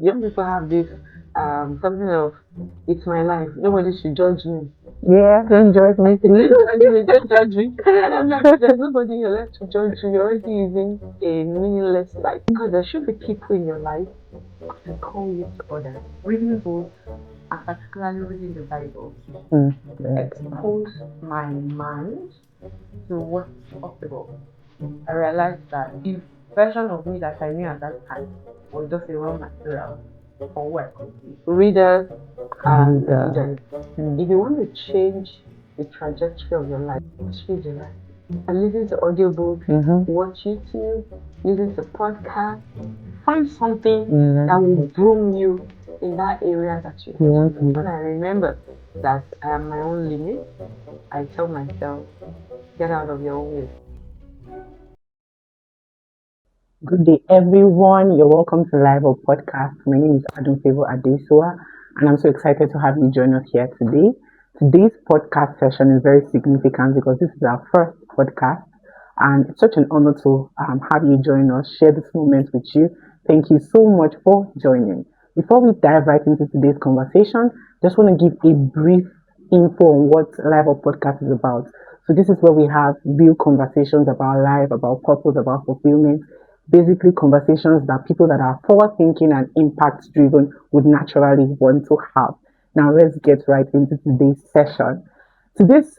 Young people have this something of it's my life. Nobody should judge me. Yeah, don't judge me, please. Don't judge me. There's nobody in your life to judge you. You're already living a meaningless life. Because there should be people in your life to call you to order. Reading books, and particularly reading the Bible, Yeah. expose my mind to what's possible. I realized that the version of me that I knew at that time was just a raw material for work. Readers and leaders. If you want to change the trajectory of your life, just read the life. And listen to audiobooks, watch YouTube, listen to podcasts, find something that will groom you in that area that you want to. When I remember that I am my own limit, I tell myself, get out of your own way. Good day, everyone. You're welcome to Live Up Podcast. My name is Adunfavour Adesua, and I'm so excited to have you join us here today. Today's podcast session is very significant because this is our first podcast, and it's such an honor to have you join us, share this moment with you. Thank you so much for joining. Before we dive right into today's conversation, just want to give a brief info on what Live Up Podcast is about. So this is where we have real conversations about life, about purpose, about fulfillment. Basically, conversations that people that are forward thinking and impact driven would naturally want to have. Now, let's get right into today's session. Today's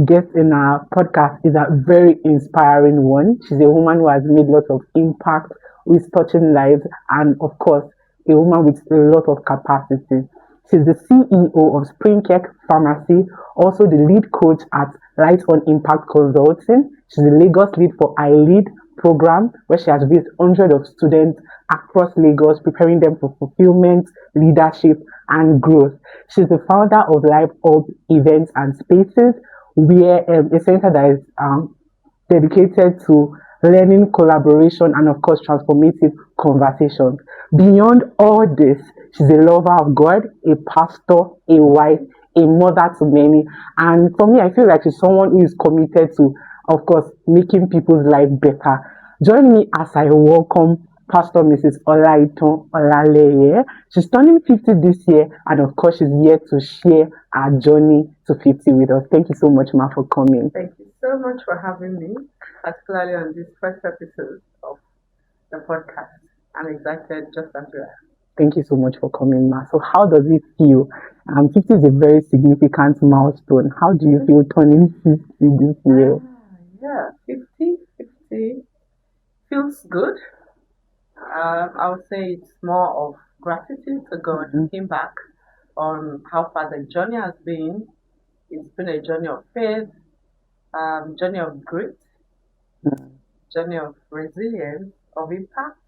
guest in our podcast is a very inspiring one. She's a woman who has made lots of impact, who is touching lives, and of course, a woman with a lot of capacity. She's the CEO of Springcare Pharmacy, also the lead coach at Light on Impact Consulting. She's the Lagos lead for iLead program, where she has raised hundreds of students across Lagos, preparing them for fulfillment, leadership, and growth. She's the founder of Live Up Events and Spaces, where a center that is dedicated to learning, collaboration, and of course, transformative conversations. Beyond all this, she's a lover of God, a pastor, a wife, a mother to many. And for me, I feel like she's someone who is committed to, of course, making people's life better. Join me as I welcome Pastor Mrs. Olaitan Olaleye. She's turning 50 this year, and of course, she's here to share our journey to 50 with us. Thank you so much, Ma, for coming. Thank you so much for having me, particularly on this first episode of the podcast. I'm excited just as you are. Thank you so much for coming, Ma. So, how does it feel? 50 is a very significant milestone. How do you feel turning 50 this year? Yeah, 50 feels good. I would say it's more of gratitude to God looking back on how far the journey has been. It's been a journey of faith, journey of grit, journey of resilience, of impact,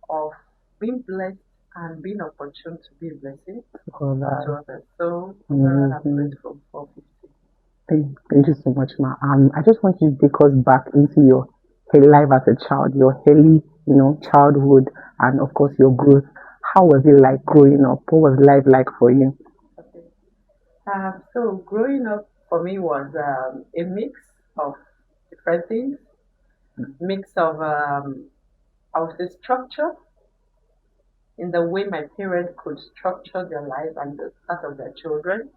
of being blessed and being opportune to be a blessing to others. So I'm very grateful for 50. Thank you so much, Ma. I just want you to take us back into your life as a child, your early, childhood, and of course your growth. How was it like growing up? What was life like for you? Okay. So growing up for me was a mix of different things. Mix of I would say structure in the way my parents could structure their life and the start of their children.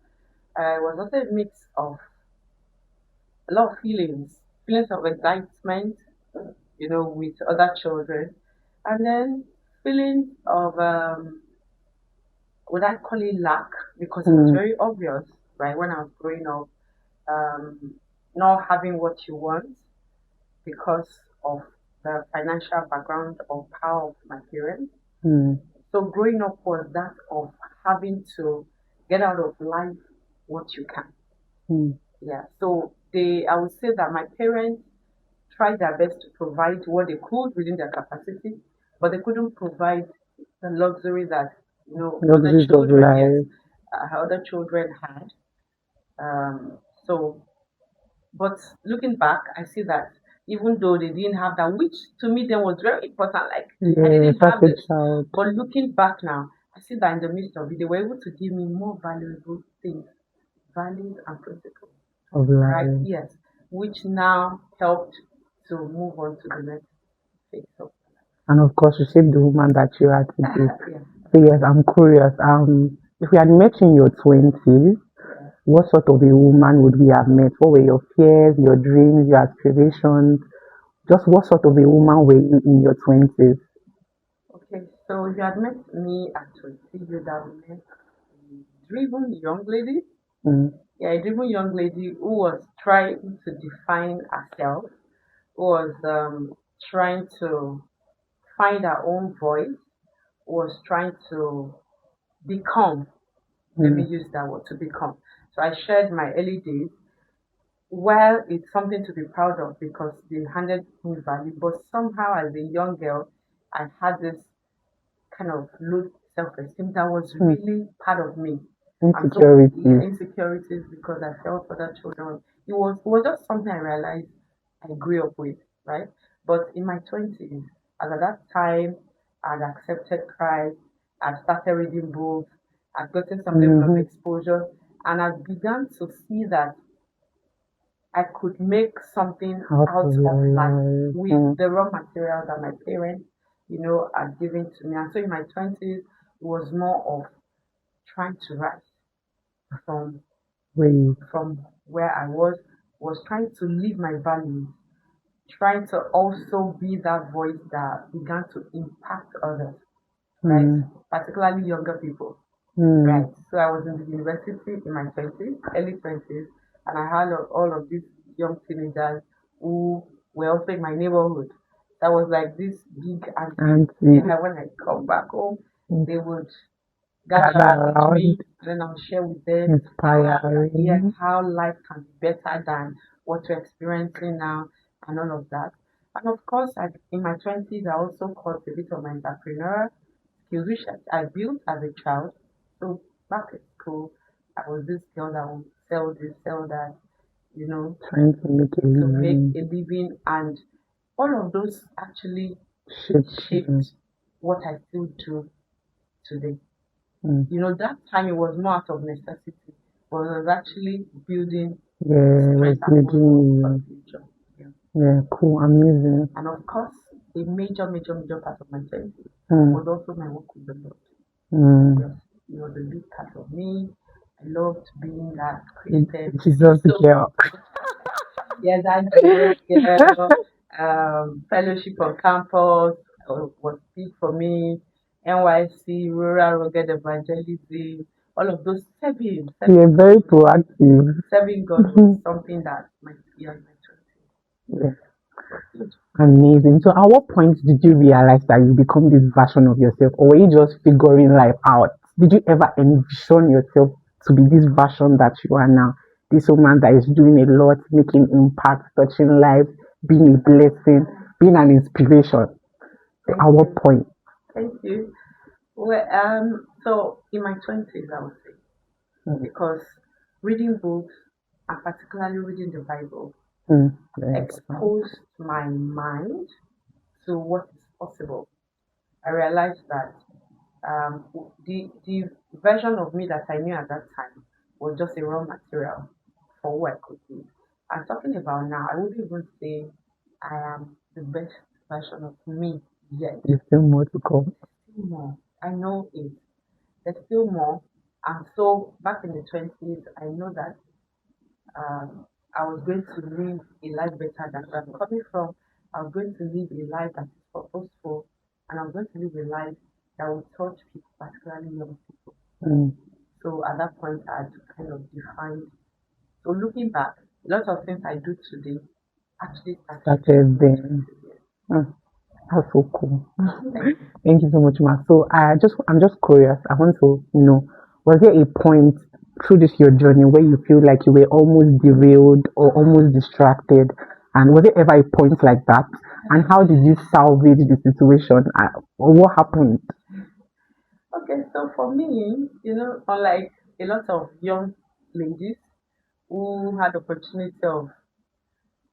It was also a mix of a lot of feelings of excitement, with other children, and then feelings of would I call it lack because it was very obvious, right, when I was growing up, um, not having what you want because of the financial background or power of my parents. So growing up was that of having to get out of life what you can. Yeah. So I would say that my parents tried their best to provide what they could within their capacity, but they couldn't provide the luxury that Luxuries of life. other children had. So, but looking back, I see that even though they didn't have that, which to me then was very important, like I didn't have a this, child. but looking back now, I see that in the midst of it, they were able to give me more valuable things, values and principles. Of Right? life. Yes, which now helped to move on to the next phase of And of course, you shaped the woman that you are today. yeah. So yes, I'm curious. If we had met in your 20s, what sort of a woman would we have met? What were your fears, your dreams, your aspirations? Just what sort of a woman were you in your 20s? Okay, so you had met me at 20, you have met a driven young lady. Mm, Yeah, a driven young lady who was trying to define herself, who was trying to find her own voice, who was trying to become, let me mm, use that word, to become. So I shared my early days. Well, it's something to be proud of because they handed me value, but somehow as a young girl, I had this kind of low self-esteem that was mm. really part of me. And so yeah, Insecurities. insecurities because I felt other children. It was just something I realized I grew up with, right? But in my 20s, as at that time, I'd accepted Christ, I'd started reading books, I'd gotten some level of Mm-hmm. exposure, and I began to see that I could make something Out out of of your life life. with Mm. the raw material that my parents, had given to me. And so in my 20s, it was more of trying to rise from Wait. where I was trying to live my values, trying to also be that voice that began to impact others, right? Mm, Particularly younger people. mm. Right. So I was in the university in my 20s, early 20s, and I had all of these young teenagers who were also in my neighborhood. That was like this big auntie. And Yeah, when I come back home, they would gather gather around around, me, and then I'll share with them yeah, inspiring. how life can be better than what we're experiencing now and all of that. And of course, in my 20s, I also caught a bit of my entrepreneurial skills, which I built as a child. So back at school, I was this girl that would sell this, sell that, you know, Trying to make a to make living. a living. And all of those actually Shaped you. shaped what I still do today. Mm. That time it was more out of necessity, but it was actually building Yeah, it was strength and muscle for the building future. Yeah. you. Yeah, cool, amazing. And of course, a major, major, major part of my journey Mm, was also my work with the Lord. mm. Yes, it was a big part of me. I loved being that Christian. Jesus So girl. yes, I Jesus girl. Fellowship on campus was big for me. NYC, rural rugged evangelism, all of those You're serving very God, proactive. serving God was something that my fear and my trust Yeah, was good. amazing. So, at what point did you realize that you become this version of yourself, or were you just figuring life out? Did you ever envision yourself to be this version that you are now? This woman that is doing a lot, making impact, touching lives, being a blessing, being an inspiration. So Thank at what you. point? Thank you. Well, so in my 20s, I would say, Mm, because reading books and particularly reading the Bible yes. exposed my mind to what is possible. I realized that the version of me that I knew at that time was just a raw material for who I could be. I'm talking about now, I wouldn't even say I am the best version of me yet. There's still more to come. Still more. I know it. There's still more. And so back in the 20s, I know that I was going to live a life better than where I'm coming from. I was going to live a life that is purposeful, and I'm going to live a life that will touch people, particularly young people. Mm, So at that point, I had to kind of define. So looking back, a lot of things I do today actually started started in my then. 20s. Yes. Mm, that's so cool. Thank you. Thank you so much, Ma. So I'm just curious. I want to know, was there a point through this your journey where you feel like you were almost derailed or almost distracted? And was there ever a point like that? And how did you salvage the situation? Or what happened? Okay, so for me, unlike a lot of young ladies who had the opportunity of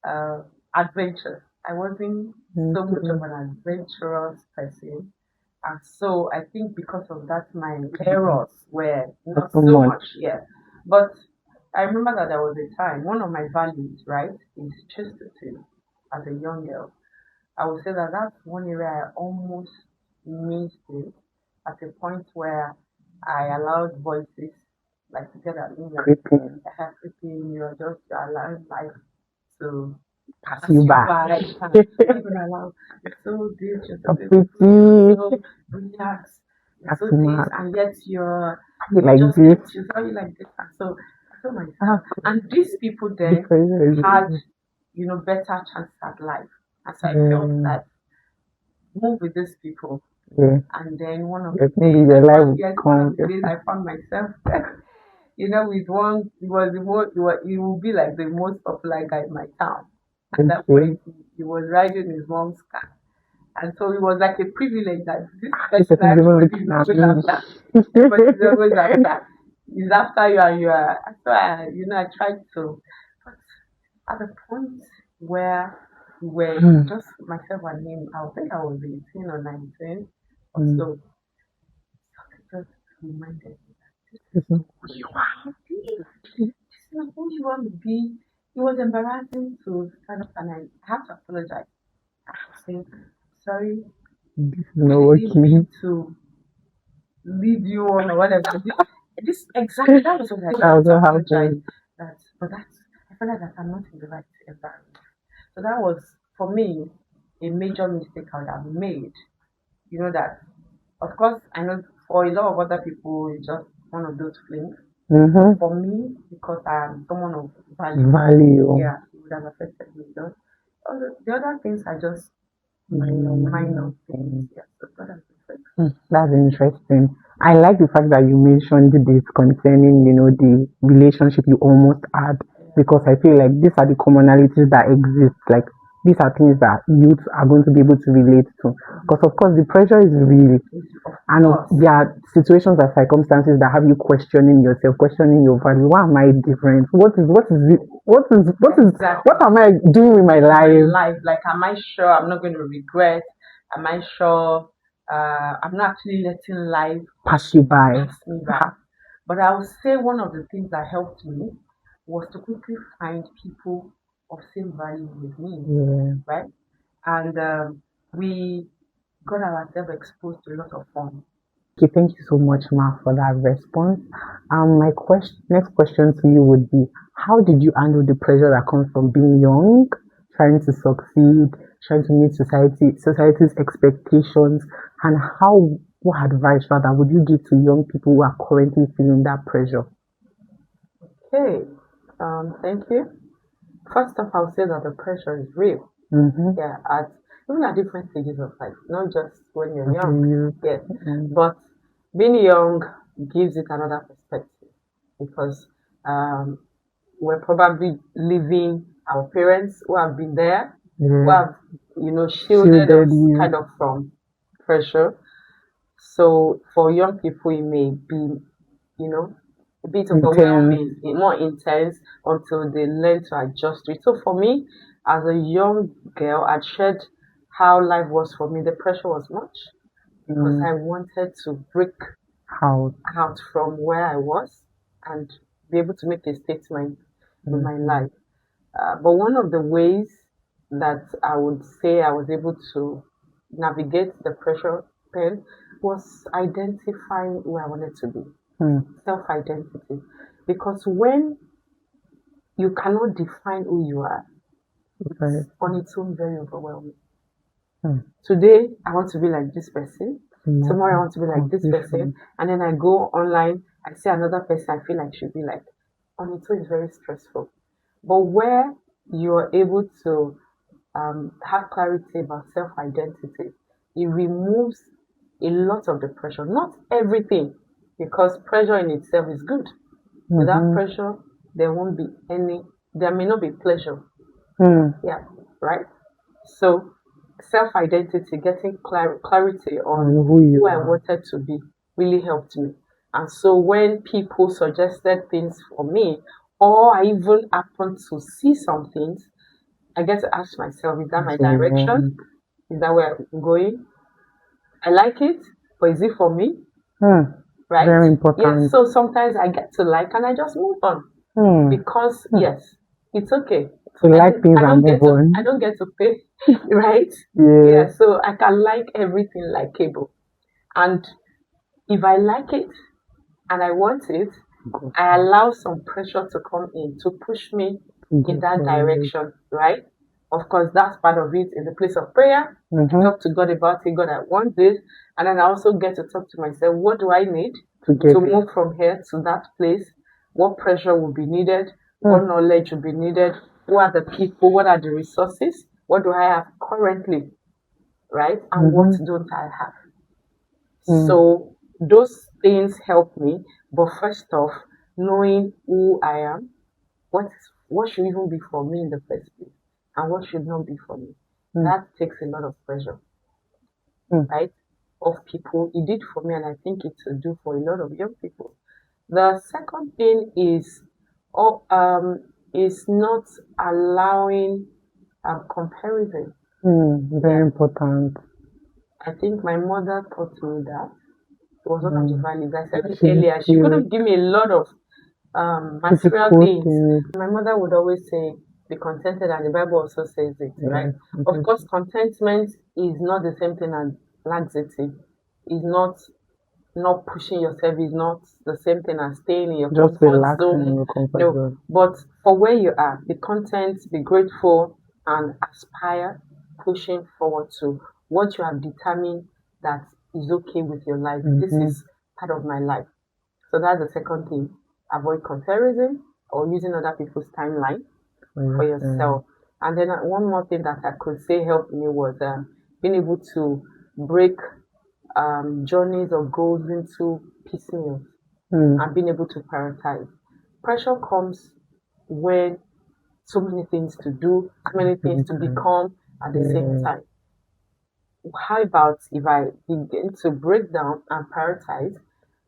uh, adventure. I wasn't so much of Okay. an adventurous person. And so I think because of that, my errors were Not not so so much. much, yeah. But I remember that there was a time, one of my values, right, is chastity as a young girl. I would say that that's one area I almost missed it. at a point where I allowed voices like to get at me, like Creeping. everything you're allowing life to Pass pass you you by. by. You're not gonna allow. You're so this, you're so So beautiful, you're pretty. so relaxed, you're That's so this, mad. and yet you're You like just this? you how you like this. And so I told myself, Ah, and these people the then pressure is had better chances at life. And so I felt yeah, that move with these people. yeah. And then one of the Yes, maybe days, your I life found, will yes, one of come. the days I found myself, with one, he was the most, he will be like the most popular guy in my town. At that Okay. point, he was riding his mom's car. And so it was like a privilege that this This person person is even everybody is looking at always after. Everybody is always after. He's after you and you are. So I tried to. But at the point where we were Hmm. just myself and him, I think I was 18 or 19 or Hmm. so. Something just reminded me that This is who you want to be. This is not who you want to be. It was embarrassing to stand up and I had to apologize. I had to say, sorry, this is I not didn't mean working. to lead you on or whatever. This exactly that was what I That had was to what apologize. happened. But that's I feel like that I'm not in the right environment. So that was for me a major mistake I would have made. You know that of course I know for a lot of other people it's just one of those things. Mm-hmm. For me, because I'm someone of value, Value. yeah, it would have affected me. The other things are just minor Minor things. thing. Yeah, so that has affected. That's interesting. I like the fact that you mentioned this concerning, the relationship you almost had, because I feel like these are the commonalities that exist. Like these are things that youths are going to be able to relate to. Because of course the pressure is real, Of and course. there are situations and circumstances that have you questioning yourself, questioning your value. Why am I different? What is it? What Exactly. am I doing with my My life? life, like, am I sure I'm not going to regret? Am I sure I'm not actually letting life Pass you by. pass me by? But I would say one of the things that helped me was to quickly find people of same value with me, Yeah. right? And we got ourselves exposed to a lot of fun. Okay, thank you so much, Ma, for that response. My next question to you would be: how did you handle the pressure that comes from being young, trying to succeed, trying to meet society's expectations, and what advice rather would you give to young people who are currently feeling that pressure? Okay, thank you. First off, I'll say that the pressure is real. Mm-hmm. Yeah, even at different stages of life, not just when you're young. You, Yes, mm, but being young gives it another perspective because um, we're probably leaving our parents who have been there, who yeah, have shielded shielded us you, kind of from pressure. So for young people, it may be a bit intense. overwhelming, more intense until they learn to adjust to it. So for me, as a young girl, I'd shared how life was for me. The pressure was much because Mm, I wanted to break how? out from where I was and be able to make a statement in my Mm-hmm. life. But one of the ways that I would say I was able to navigate the pressure pen was identifying who I wanted to be, Mm, self identity. Because when you cannot define who you are, right. it's on its own very overwhelming. Mm, Today, I want to be like this person. more Tomorrow, I want to be like this person. confusion. And then I go online, I see another person I feel like should be like. On its own, is very stressful. But where you're able to have clarity about self identity, it removes a lot of the pressure. Not everything, because pressure in itself is good. Without Mm-hmm. pressure, there may not be pleasure. Mm, Yeah, right? So, self identity, getting clarity on on who you who I are. wanted to be really helped me. And so, when people suggested things for me, or I even happened to see some things, I get to ask myself, is that my That's what you direction? want. Is that where I'm going? I like it, but is it for me? Mm, Right? very Yes. important. So sometimes I get to like and I just move on Mm, because mm. yes, it's okay. To I like don't things I and don't move get to I on. don't get to pay, right? Yeah. Yeah. So I can like everything like cable, and if I like it and I want it, I allow some pressure to come in to push me in that direction, right? Of course, that's part of it in the place of prayer. Talk to God about it. God, I want this. And then I also get to talk to myself. What do I need to move from here to that place? What pressure will be needed? What knowledge will be needed? Who are the people? What are the resources? What do I have currently? Right? And what don't I have? So those things help me. But first off, knowing who I am, what should even be for me in the first place, and what should not be for me. That takes a lot of pressure, right? Of people. It did for me, and I think it will do for a lot of young people. The second thing oh, is not allowing comparison. Very important. I think my mother taught me that. It was one of the values I said it earlier. She couldn't give me a lot of material things. My mother would always say, be contented, and the Bible also says it, right? Of course, contentment is not the same thing as laxity. It's not pushing yourself, is not the same thing as staying in your comfort zone. No, but for where you are, be content, be grateful, and aspire, pushing forward to what you have determined that is okay with your life. This is part of my life. So that's the second thing. Avoid comparison or using other people's timeline for yourself. And then one more thing that I could say helped me was being able to break journeys or goals into piecemeal and being able to prioritize. Pressure comes when so many things to do, so many things to become at the same time. How about if I begin to break down and prioritize?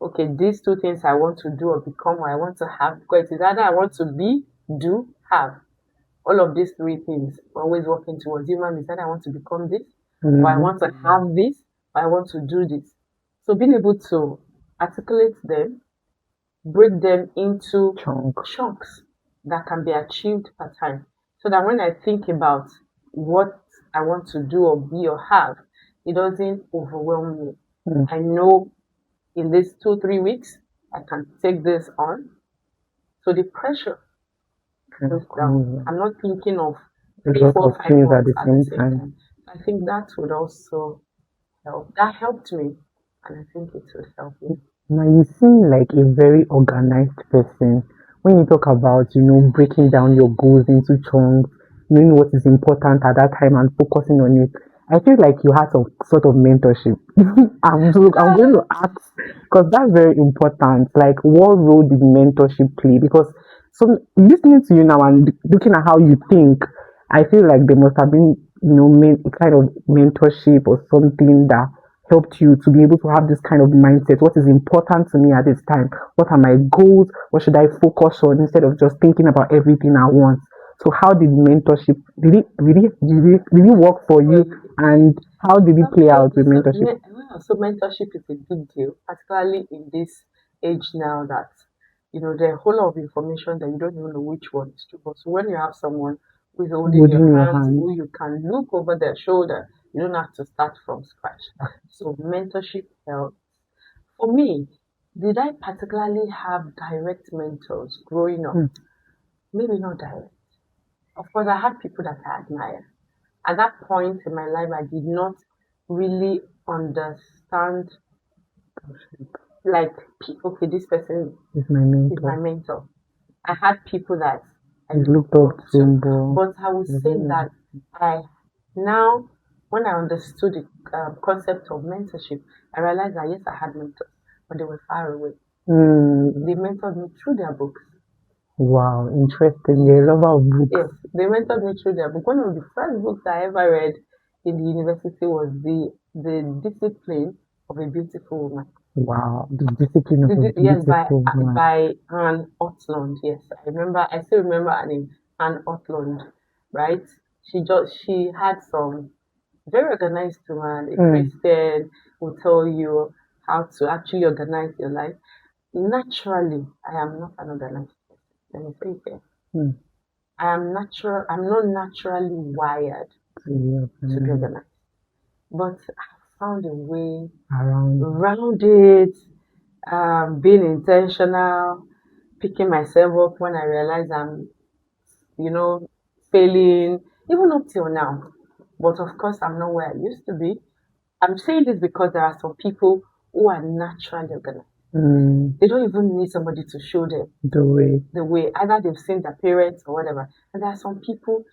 Okay, these two things I want to do or become or I want to have, because it's either I want to be, do, have. All of these three things always working towards human beings. Either I want to become this, or I want to have this, or I want to do this. So being able to articulate them, break them into chunks that can be achieved per time. So that when I think about what I want to do or be or have, it doesn't overwhelm me. I know in these 2-3 weeks I can take this on. So the pressure goes down. I'm not thinking of 3, 4, 5 months at the same time. I think that would also help. That helped me, and I think it will help you. Now you seem like a very organized person. When you talk about, breaking down your goals into chunks, knowing what is important at that time and focusing on it, I feel like you had some sort of mentorship. I'm going to ask because that's very important. Like, what role did mentorship play? Because listening to you now and looking at how you think, I feel like there must have been, kind of mentorship or something that helped you to be able to have this kind of mindset. What is important to me at this time? What are my goals? What should I focus on instead of just thinking about everything at once? So how did mentorship did it work for you, and how did it play out with mentorship? So mentorship is a big deal, particularly in this age now that there are a whole lot of information that you don't even know which one is true. But when you have someone who is holding your hand, who you can look over their shoulder, you don't have to start from scratch. So mentorship helps. For me, did I particularly have direct mentors growing up? Maybe not direct. Of course, I had people that I admire. At that point in my life, I did not really understand, like, okay, this person is my mentor. I had people that I looked up to, but I would say that now, when I understood the concept of mentorship, I realized that yes, I had mentors, but they were far away. They mentored me through their books. Wow, interesting. You're a lover of books. Yes, they mentored me through their book. One of the first books I ever read in the university was the Discipline of a Beautiful Woman. Wow, the Discipline of a Beautiful Woman. By Anne Otlund. Yes, I still remember her name, Anne Otlund. Right? She had some very organized woman, a Christian, who tell you how to actually organize your life. Naturally, I am not an organized person. Let me say it there. I'm not naturally wired to be organized. But I found a way around it. being intentional, picking myself up when I realize I'm, you know, failing, even up till now. But of course, I'm not where I used to be. I'm saying this because there are some people who are naturally organized. They don't even need somebody to show them The way. the way. Either they've seen their parents or whatever. And there are some people,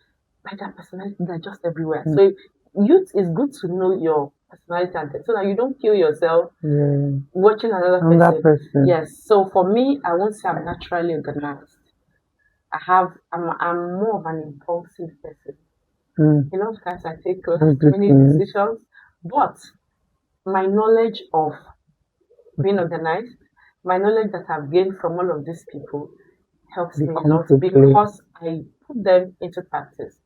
by their personality, they're just everywhere. So youth is good to know your personality so that you don't kill yourself Yeah. watching another Another person. person. Yes. So for me, I won't say I'm naturally organized. I'm more of an impulsive person. A lot of times I take last Good minute things. decisions, but my knowledge of being organized, my knowledge that I've gained from all of these people helps They me a come lot to play. because I put them into practice.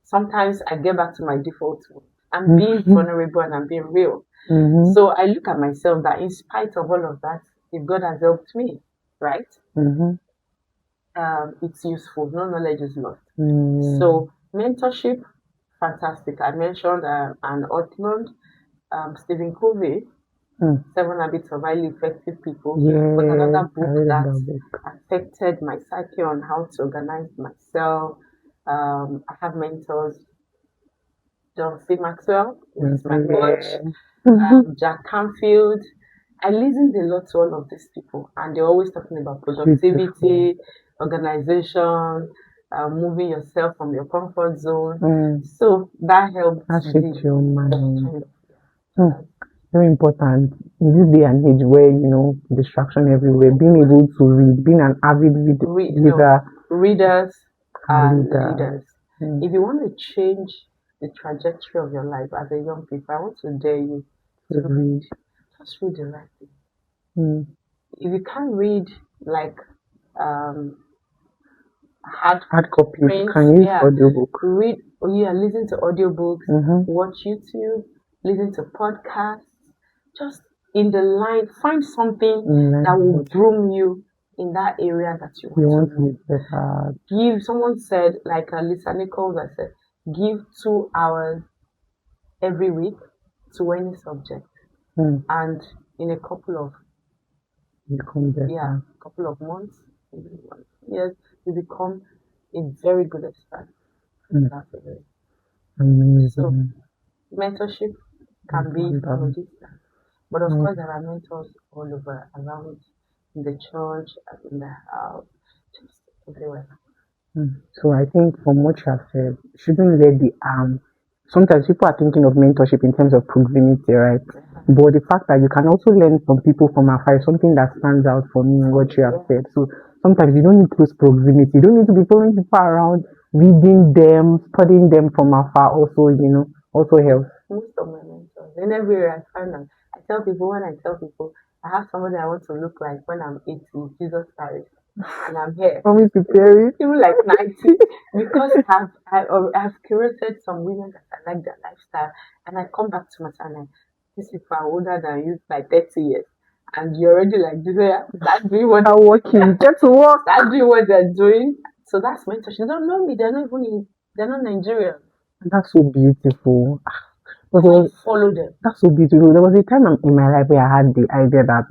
Sometimes I get back to my default mode. I'm being vulnerable and I'm being real. So I look at myself that in spite of all of that, if God has helped me, right? It's useful. No knowledge is lost. So mentorship, fantastic. I mentioned an Otmond, Stephen Covey, 7 Habits of Highly Effective People. Was another book that affected my psyche on how to organize myself. I have mentors. John C. Maxwell is my coach. Jack Canfield. I listened a lot to all of these people, and they're always talking about productivity, organization, moving yourself from your comfort zone. So that helps. That shapes your mind. Very important in this day and age where distraction everywhere. Being able to read, being an avid reader, readers are leader. leaders. If you want to change the trajectory of your life as a young people, I want to dare you to read. Just read the right thing. If you can't read like hard copies, you can use audiobook. Read, listen to audiobooks, watch YouTube, listen to podcasts. Just in the line, find something that will groom you in that area that you want to be better. Give, someone said, like Lisa Nichols, I said, give 2 hours every week to any subject. And in a couple of couple of months, years, you become a very good expert. So mentorship can be from a distance. But of course there are mentors all over around in the church, in the house, just everywhere. So I think from what you have said, shouldn't let the sometimes people are thinking of mentorship in terms of proximity, right? But the fact that you can also learn from people from afar is something that stands out for me in what you have said. So sometimes you don't need close proximity. You don't need to be following people around, reading them, studying them from afar also, also helps. Most of my mentors, in every area I find them, I tell people I have somebody I want to look like when I'm 80, Jesus Christ. And I'm here. Always preparing. Even like 90. Because I've curated some women that I like their lifestyle. And I come back to myself and these people are older than you by 30 years. And you're already like, that's doing what they're working. Get to work. That's doing what they're doing. So that's mentorship. They don't know me. They're not even they're not Nigerian. That's so beautiful. Follow them. That's so beautiful. There was a time in my life where I had the idea that,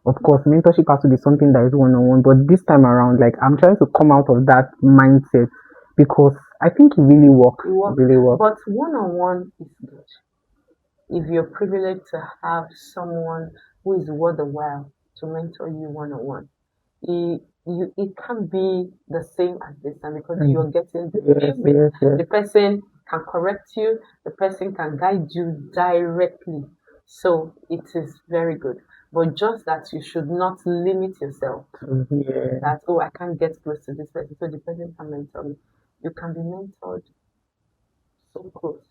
of course, mentorship has to be something that is one-on-one. But this time around, like, I'm trying to come out of that mindset because I think it really works. Really works. But one-on-one is good. If you're privileged to have someone who is worth the while to mentor you one-on-one, it can't be the same as this time because you're getting the person can correct you, the person can guide you directly. So it is very good. But just that you should not limit yourself. That, I can't get close to this person, so the person can mentor me. You can be mentored so close.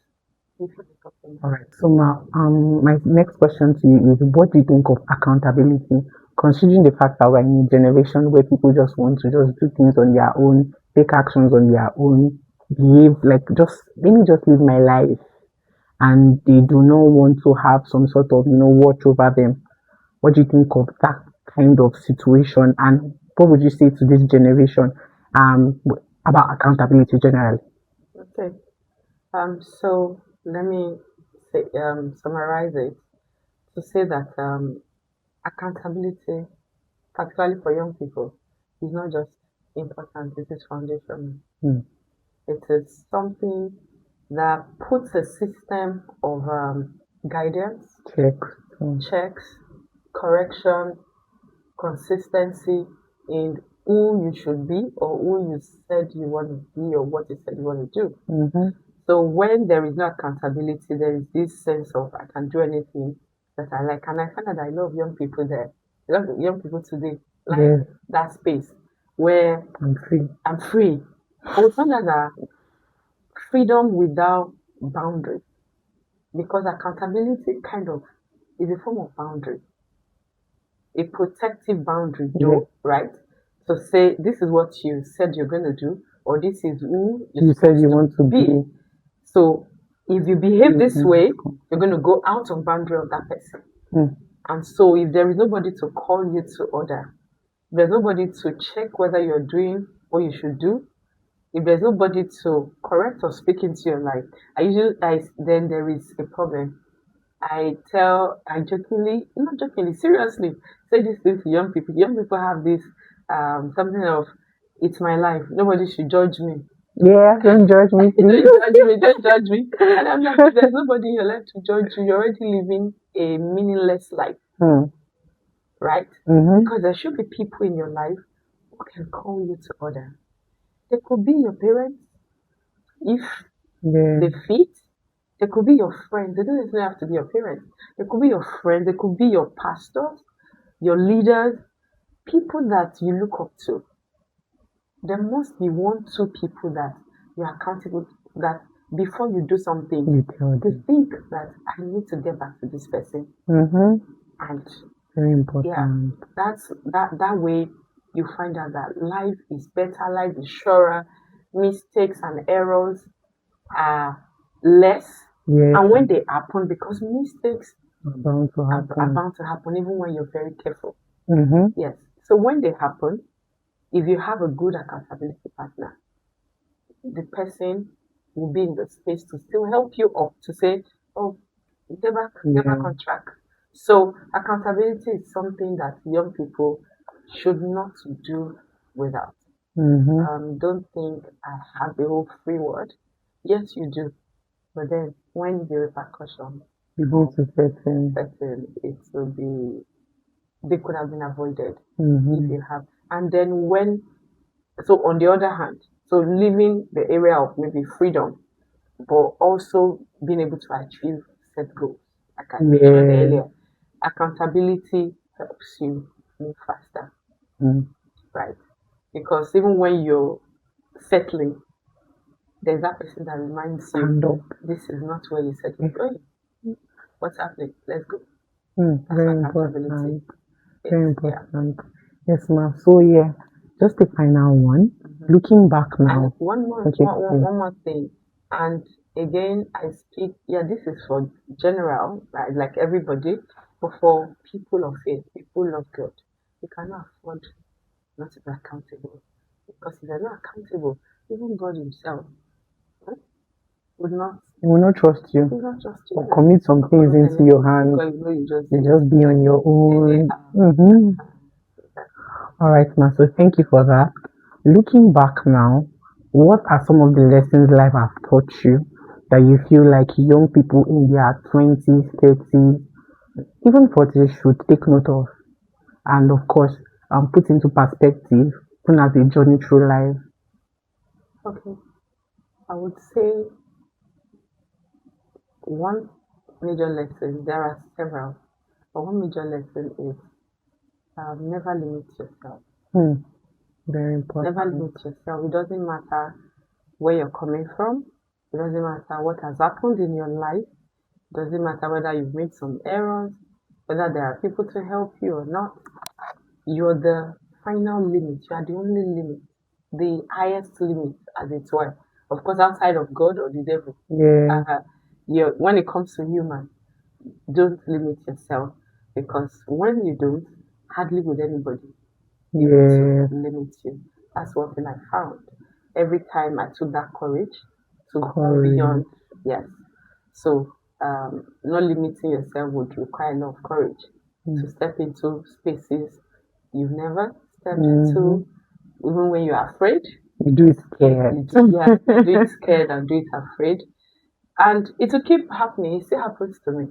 All right. So now, my next question to you is, what do you think of accountability? Considering the fact that we're in a generation where people just want to just do things on their own, take actions on their own, behave like let me just live my life, and they do not want to have some sort of watch over them. What do you think of that kind of situation, and what would you say to this generation about accountability generally? Okay. So let me say, summarize it to say that accountability, particularly for young people, is not just important, it is foundational. Mm. It is something that puts a system of guidance, Checks. Mm. checks, correction, consistency in who you should be or who you said you want to be or what you said you want to do. Mm-hmm. So when there is no accountability, there is this sense of I can do anything that I like. And I find that I love young people there. I love young people today, like Yes, that space where I'm free. I'm free. I would find that freedom without boundary, because accountability kind of is a form of boundary, a protective boundary, Yes. though, right? To say this is what you said you're going to do, or this is who you're You said supposed you to want to be. be. So if you behave this Mm-hmm. way, you're going to go out of boundary of that person. Mm. And so if there is nobody to call you to order, there's nobody to check whether you're doing what you should do, if there's nobody to correct or speak into your life, then there is a problem. I jokingly, not jokingly, seriously, say this thing to young people. Young people have this something of, it's my life. Nobody should judge me. Yeah, don't judge me, Don't please. judge me, don't judge me. And I'm like, if there's nobody in your life to judge you, you're already living a meaningless life, Mm. right? Mm-hmm. Because there should be people in your life who can call you to order. They could be your parents if Yeah. they fit. They could be your friends. They don't necessarily have to be your parents. They could be your friends. They could be your pastors, your leaders, people that you look up to. There must be one, two people that you're accountable to, that before you do something, You tell you them. think that I need to get back to this person. Mm-hmm. And Very yeah, important. that way you find out that life is better, life is surer, mistakes and errors are less. Yes, And when they happen, because mistakes bound to are happen. bound to happen even when you're very careful. Mm-hmm. Yes. So when they happen, if you have a good accountability partner, the person will be in the space to still help you up to say, oh, get back Yeah. on track. So accountability is something that young people should not do without. Mm-hmm. Don't think I have the whole free word. Yes, you do. But then when the repercussions Begin to set in. certain, it will be, they could have been avoided if Mm-hmm. you have. And then so on the other hand, so leaving the area of maybe freedom, but also being able to achieve set goals. Like I mentioned Yeah. earlier, accountability helps you move faster, Mm. right? Because even when you're settling, there's that person that reminds you, Stand up. this is not where you said you're going. What's happening? Let's go. That's Very accountability. important. It's, Very yeah. important. Yes, ma'am. So yeah, just the final one. Looking back And now. Okay. one more thing. And again, I speak, yeah, this is for general, like everybody, but for people of faith, people of God. You cannot afford not to be accountable. Because if you're not accountable, even God Himself eh, would not, They will not trust He you will not trust you. or commit some things Commit into your anything hands. because you know you just You did just be on your own. anyhow. Mm-hmm. All right, ma'am. So thank you for that. Looking back now, what are some of the lessons life has taught you that you feel like young people in their 20s, 30s, even 40s should take note of? And of course, put into perspective, even as a journey through life. Okay. I would say one major lesson, there are several, but one major lesson is never limit yourself. Very Never important. limit yourself. It doesn't matter where you're coming from. It doesn't matter what has happened in your life. It doesn't matter whether you've made some errors, whether there are people to help you or not. You're the final limit. You are the only limit, the highest limit, as it were. Of course, outside of God or the devil. Yeah. When it comes to human, don't limit yourself, because when you don't, hardly would anybody be able Yeah. to limit you. That's one thing I found. Every time I took that courage to go Courage. beyond, yes. So, not limiting yourself would require a lot of courage. to step into spaces you've never stepped into, even when you're afraid. You do it scared. You do it scared and do it afraid. And it will keep happening. It still happens to me.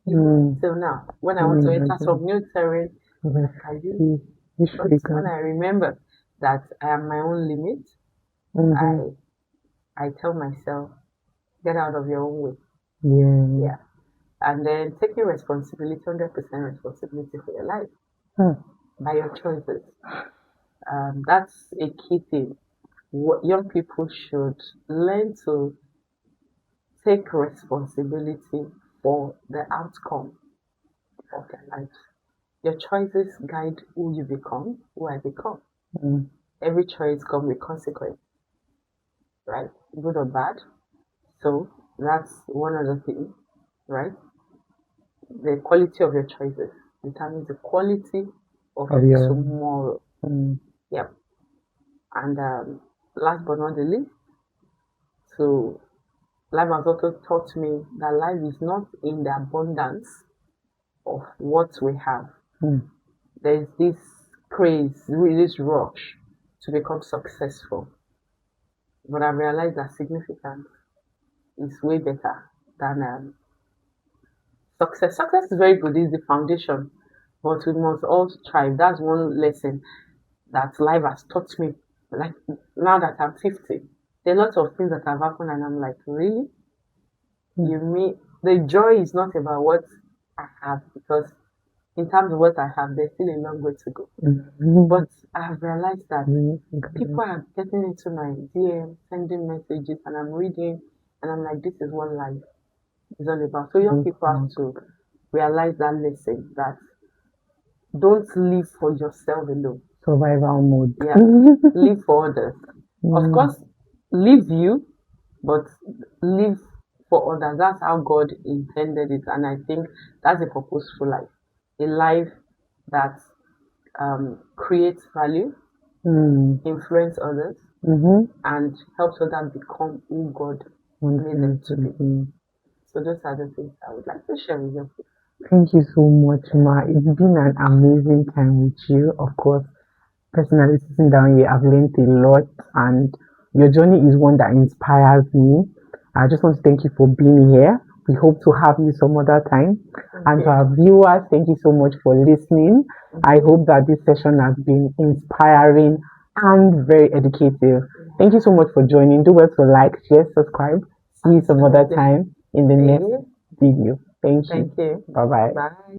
Even till now. When I want to enter some new terrain, I do. But when I remember that I am my own limit, I tell myself, get out of your own way. Yeah. And then taking responsibility, 100% responsibility for your life by your choices. That's a key thing. What young people should learn to take responsibility for the outcome of their lives. Your choices guide who you become, who I become. Every choice comes with consequence, right? Good or bad. So that's one other thing, right? The quality of your choices determines the quality of your tomorrow. Yep. And last but not the least, so life has also taught me that life is not in the abundance of what we have. There's this craze, this rush to become successful. But I've realized that significance is way better than success. Success is very good, it's the foundation, but we must all strive. That's one lesson that life has taught me. Like now that I'm 50, there are lots of things that have happened, and I'm like, really? You mean the joy is not about what I have, because in terms of what I have, there's still a long way to go. But I have realized that people are getting into my DM, sending messages, and I'm reading, and I'm like, this is what life is all about. So young people have to realize that lesson, that don't live for yourself alone. Survival mode. Yeah, live for others. Of course, live you, but live for others. That's how God intended it, and I think that's a purposeful life. A life that creates value, influence others, and helps others become who God made them to be. So those are the things I would like to share with you. Thank you so much, Ma. It's been an amazing time with you. Of course, personally sitting down here, I've learned a lot, and your journey is one that inspires me. I just want to thank you for being here. We hope to have you some other time. And to our viewers, thank you so much for listening. I hope that this session has been inspiring and very educative. Thank you so much for joining. Do well to like, share, subscribe. See you some other time in the next video. Thank you. Thank you. Bye-bye. Bye.